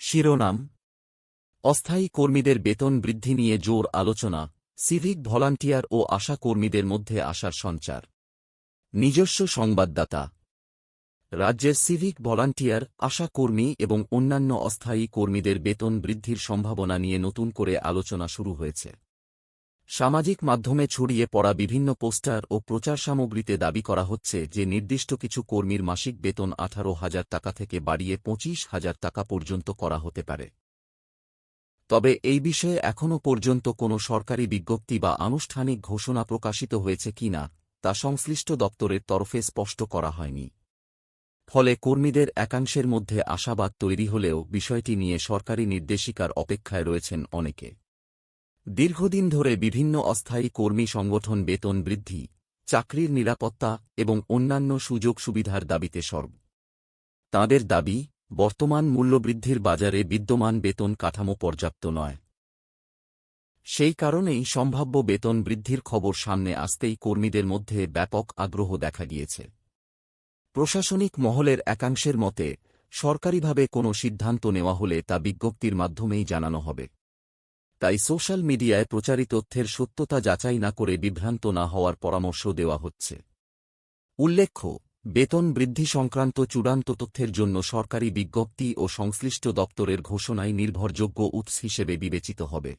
শিরোনাম: অস্থায়ী কর্মীদের বেতন বৃদ্ধি নিয়ে জোর আলোচনা, সিভিক ভলান্টিয়ার ও আশা কর্মীদের মধ্যে আশার সঞ্চার। নিজস্ব সংবাদদাতা। রাজ্যের সিভিক ভলান্টিয়ার, আশা কর্মী এবং অন্যান্য অস্থায়ী কর্মীদের বেতন বৃদ্ধির সম্ভাবনা নিয়ে নতুন করে আলোচনা শুরু হয়েছে। সামাজিক মাধ্যমে ছড়িয়ে পড়া বিভিন্ন পোস্টার ও প্রচার সামগ্রীতে দাবি করা হচ্ছে যে নির্দিষ্ট কিছু কর্মীর মাসিক বেতন 18,000 টাকা থেকে বাড়িয়ে 25,000 টাকা পর্যন্ত করা হতে পারে। তবে এই বিষয়ে এখনও পর্যন্ত কোনো সরকারি বিজ্ঞপ্তি বা আনুষ্ঠানিক ঘোষণা প্রকাশিত হয়েছে কিনা তা সংশ্লিষ্ট দপ্তরের তরফে স্পষ্ট করা হয়নি। ফলে কর্মীদের একাংশের মধ্যে আশাবাদ তৈরি হলেও বিষয়টি নিয়ে সরকারি নির্দেশিকার অপেক্ষায় রয়েছেন অনেকে। দীর্ঘদিন ধরে বিভিন্ন অস্থায়ী কর্মী সংগঠন বেতন বৃদ্ধি, চাকরির নিরাপত্তা এবং অন্যান্য সুযোগ সুবিধার দাবিতে সরব। তাঁদের দাবি, বর্তমান মূল্যবৃদ্ধির বাজারে বিদ্যমান বেতন কাঠামো পর্যাপ্ত নয়। সেই কারণেই সম্ভাব্য বেতন বৃদ্ধির খবর সামনে আসতেই কর্মীদের মধ্যে ব্যাপক আগ্রহ দেখা গিয়েছে। প্রশাসনিক মহলের একাংশের মতে, সরকারিভাবে কোনো সিদ্ধান্ত নেওয়া হলে তা বিজ্ঞপ্তির মাধ্যমেই জানানো হবে। তাই সোশ্যাল মিডিয়ায় প্রচারিত তথ্যের সত্যতা যাচাই না করে বিভ্রান্ত না হওয়ার পরামর্শ দেওয়া হচ্ছে। উল্লেখ্য, বেতন বৃদ্ধি সংক্রান্ত চূড়ান্ত তথ্যের জন্য সরকারি বিজ্ঞপ্তি ও সংশ্লিষ্ট দপ্তরের ঘোষণাই নির্ভরযোগ্য উৎস হিসেবে বিবেচিত হবে।